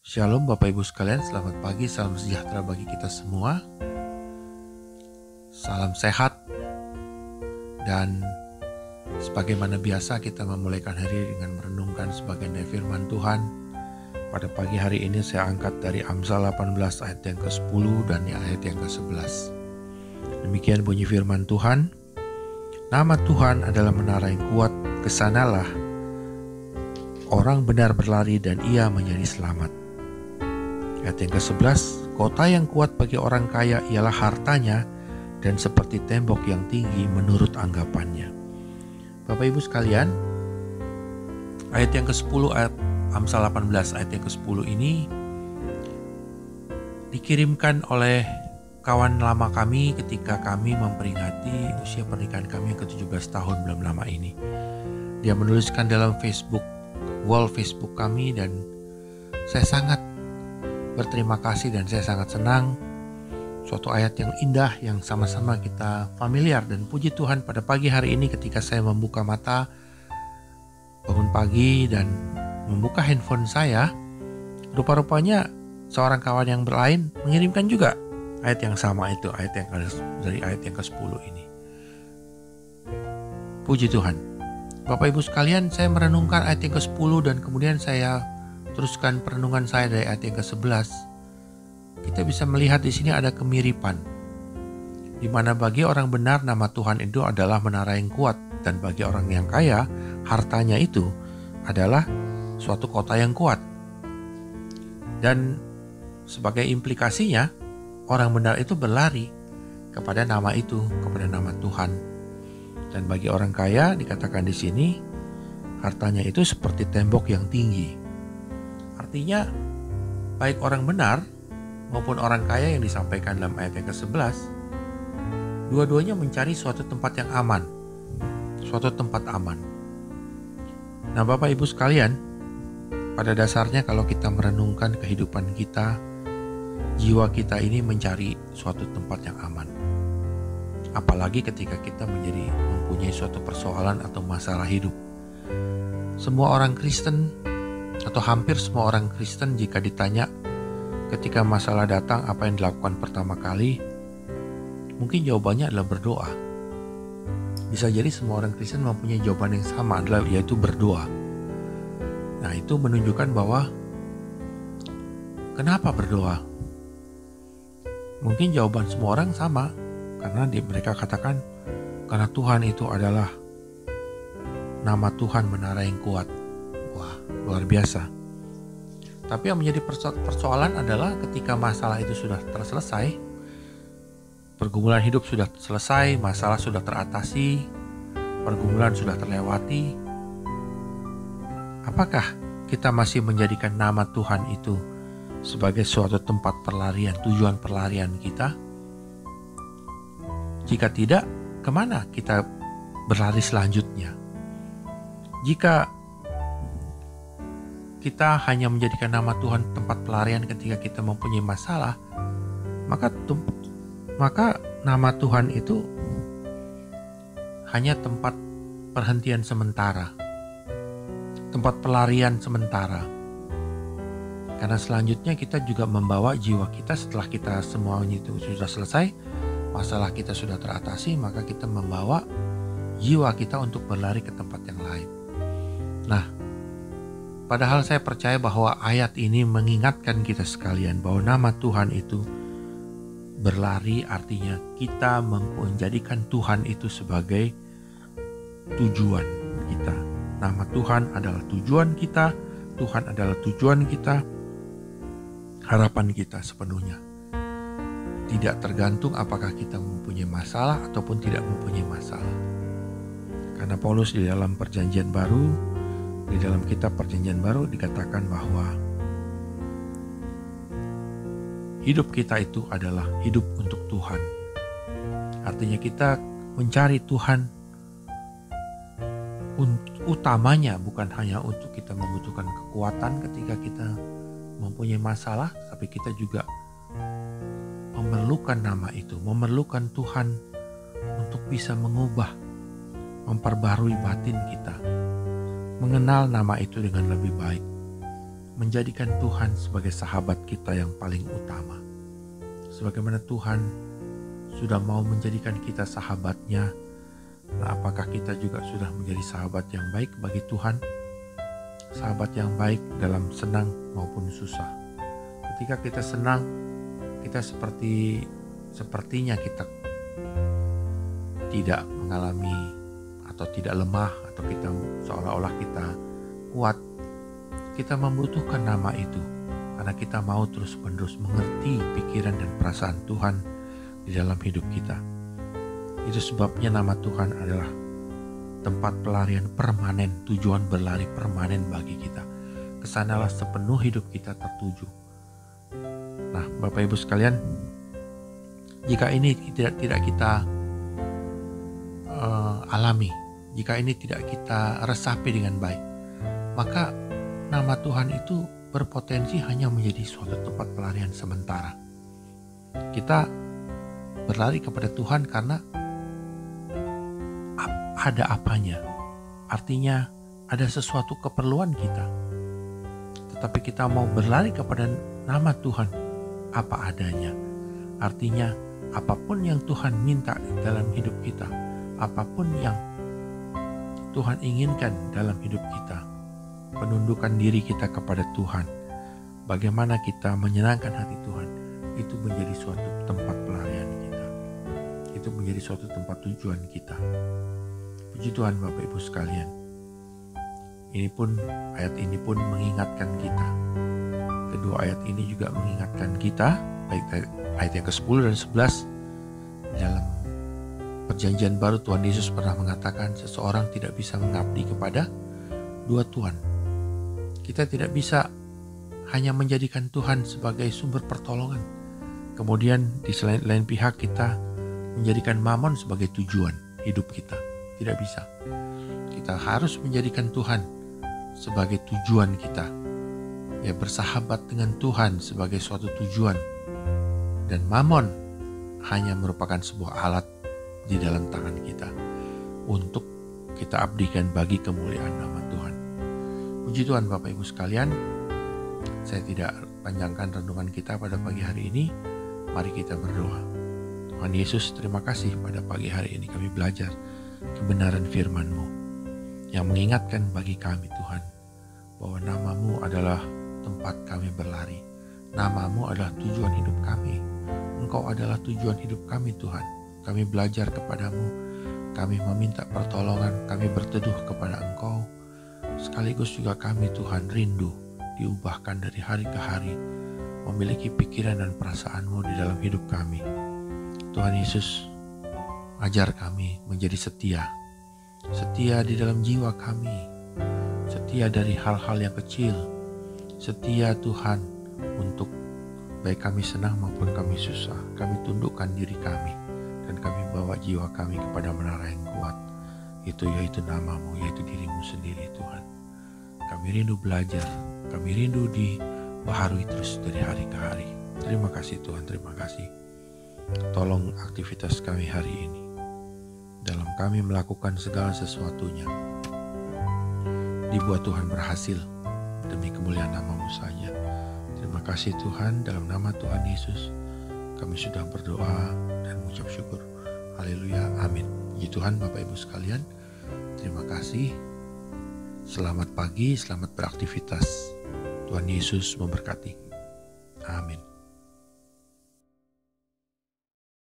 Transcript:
Shalom Bapak Ibu sekalian, selamat pagi, salam sejahtera bagi kita semua. Salam sehat. Dan sebagaimana biasa kita memulaikan hari dengan merenungkan sebagian dari firman Tuhan. Pada pagi hari ini saya angkat dari Amsal 18 ayat yang ke-10 dan ayat yang ke-11. Demikian bunyi firman Tuhan. Nama Tuhan adalah menara yang kuat, kesanalah orang benar berlari dan ia menjadi selamat. Ayat yang ke-11, kota yang kuat bagi orang kaya ialah hartanya dan seperti tembok yang tinggi menurut anggapannya. Bapak Ibu sekalian, ayat yang ke-10 ayat Amsal 18 ayat yang ke-10 ini dikirimkan oleh kawan lama kami ketika kami memperingati usia pernikahan kami yang ke-17 tahun belum lama ini. Dia menuliskan dalam wall Facebook kami dan saya sangat berterima kasih dan saya sangat senang. Suatu ayat yang indah yang sama-sama kita familiar dan puji Tuhan pada pagi hari ini ketika saya membuka mata, bangun pagi dan membuka handphone saya, rupa-rupanya seorang kawan yang lain mengirimkan juga ayat yang sama itu, dari ayat yang ke-10 ini. Puji Tuhan. Bapak Ibu sekalian, saya merenungkan ayat yang ke-10 dan kemudian saya teruskan perenungan saya dari ayat yang ke-11. Kita bisa melihat di sini ada kemiripan, di mana bagi orang benar nama Tuhan itu adalah menara yang kuat, dan bagi orang yang kaya hartanya itu adalah suatu kota yang kuat. Dan sebagai implikasinya orang benar itu berlari kepada nama itu, kepada nama Tuhan. Dan bagi orang kaya dikatakan di sini hartanya itu seperti tembok yang tinggi. Artinya baik orang benar maupun orang kaya yang disampaikan dalam ayat yang ke-11, dua-duanya mencari suatu tempat yang aman, suatu tempat aman. Nah Bapak Ibu sekalian, pada dasarnya kalau kita merenungkan kehidupan kita, jiwa kita ini mencari suatu tempat yang aman. Apalagi ketika kita mempunyai suatu persoalan atau masalah hidup. Semua orang Kristen atau hampir semua orang Kristen jika ditanya ketika masalah datang apa yang dilakukan pertama kali, mungkin jawabannya adalah berdoa. Bisa jadi semua orang Kristen mempunyai jawaban yang sama, yaitu berdoa. Nah itu menunjukkan bahwa kenapa berdoa? Mungkin jawaban semua orang sama, karena mereka katakan karena Tuhan itu adalah nama Tuhan menara yang kuat. Wah, luar biasa. Tapi yang menjadi persoalan adalah ketika masalah itu sudah selesai, pergumulan hidup sudah selesai, masalah sudah teratasi, pergumulan sudah terlewati, apakah kita masih menjadikan nama Tuhan itu sebagai suatu tempat pelarian, tujuan pelarian kita? Jika tidak, kemana kita berlari selanjutnya? Jika kita hanya menjadikan nama Tuhan tempat pelarian ketika kita mempunyai masalah, maka nama Tuhan itu hanya tempat perhentian sementara, tempat pelarian sementara. Karena selanjutnya kita juga membawa jiwa kita setelah kita semuanya itu sudah selesai, masalah kita sudah teratasi, maka kita membawa jiwa kita untuk berlari ke tempat yang lain. Nah, padahal saya percaya bahwa ayat ini mengingatkan kita sekalian bahwa nama Tuhan itu berlari, artinya kita menjadikan Tuhan itu sebagai tujuan kita. Nama Tuhan adalah tujuan kita, Tuhan adalah tujuan kita, harapan kita sepenuhnya. Tidak tergantung apakah kita mempunyai masalah ataupun tidak mempunyai masalah. Karena Paulus di dalam perjanjian baru, di dalam kitab perjanjian baru dikatakan bahwa hidup kita itu adalah hidup untuk Tuhan. Artinya kita mencari Tuhan utamanya bukan hanya untuk kita membutuhkan kekuatan ketika kita mempunyai masalah, tapi kita juga memerlukan nama itu, memerlukan Tuhan untuk bisa mengubah, memperbarui batin kita, mengenal nama itu dengan lebih baik. menjadikan Tuhan sebagai sahabat kita yang paling utama. Sebagaimana Tuhan sudah mau menjadikan kita sahabatnya, nah apakah kita juga sudah menjadi sahabat yang baik bagi Tuhan? Sahabat yang baik dalam senang maupun susah. Ketika kita senang, kita sepertinya kita tidak mengalami atau tidak lemah, atau kita seolah-olah kita kuat. Kita membutuhkan nama itu karena kita mau terus-menerus mengerti pikiran dan perasaan Tuhan di dalam hidup kita. Itu sebabnya nama Tuhan adalah tempat pelarian permanen, tujuan berlari permanen bagi kita. Kesanalah sepenuh hidup kita tertuju. Nah, Bapak Ibu sekalian, jika ini tidak kita alami, jika ini tidak kita resapi dengan baik, maka nama Tuhan itu berpotensi hanya menjadi suatu tempat pelarian sementara. Kita berlari kepada Tuhan karena ada apanya, artinya ada sesuatu keperluan kita. Tetapi kita mau berlari kepada nama Tuhan apa adanya, artinya apapun yang Tuhan minta dalam hidup kita, apapun yang Tuhan inginkan dalam hidup kita, penundukan diri kita kepada Tuhan, bagaimana kita menyenangkan hati Tuhan, itu menjadi suatu tempat pelarian kita, itu menjadi suatu tempat tujuan kita. Puji Tuhan Bapak Ibu sekalian. Ayat ini pun mengingatkan kita. Kedua ayat ini juga mengingatkan kita, baik ayat yang ke-10 dan 11. Dalam Perjanjian Baru Tuhan Yesus pernah mengatakan seseorang tidak bisa mengabdi kepada dua Tuhan. Kita tidak bisa hanya menjadikan Tuhan sebagai sumber pertolongan, kemudian di lain pihak kita menjadikan Mamon sebagai tujuan hidup kita. Tidak bisa. Kita harus menjadikan Tuhan sebagai tujuan kita. Ya, bersahabat dengan Tuhan sebagai suatu tujuan. Dan Mamon hanya merupakan sebuah alat di dalam tangan kita untuk kita abdikan bagi kemuliaan nama Tuhan. Puji Tuhan Bapak Ibu sekalian. Saya tidak panjangkan renungan kita pada pagi hari ini. Mari kita berdoa. Tuhan Yesus, terima kasih pada pagi hari ini kami belajar kebenaran firman-Mu yang mengingatkan bagi kami Tuhan bahwa nama-Mu adalah tempat kami berlari. Nama-Mu adalah tujuan hidup kami. Engkau adalah tujuan hidup kami Tuhan. Kami belajar kepadamu, kami meminta pertolongan, kami berteduh kepada Engkau. Sekaligus juga kami Tuhan rindu diubahkan dari hari ke hari, memiliki pikiran dan perasaan-Mu di dalam hidup kami. Tuhan Yesus, ajar kami menjadi setia di dalam jiwa kami, setia dari hal-hal yang kecil, setia Tuhan untuk baik kami senang maupun kami susah, kami tundukkan diri kami dan kami bawa jiwa kami kepada menara yang kuat, yaitu nama-Mu, yaitu diri-Mu sendiri Tuhan. Kami rindu belajar, kami rindu dibaharui terus dari hari ke hari. Terima kasih Tuhan, terima kasih. Tolong aktivitas kami hari ini, dalam kami melakukan segala sesuatunya, dibuat Tuhan berhasil demi kemuliaan nama-Mu saja. Terima kasih Tuhan, dalam nama Tuhan Yesus kami sudah berdoa dan mengucap syukur. Haleluya, amin. Puji Tuhan Bapak Ibu sekalian, terima kasih. Selamat pagi, selamat beraktivitas. Tuhan Yesus memberkati. Amin.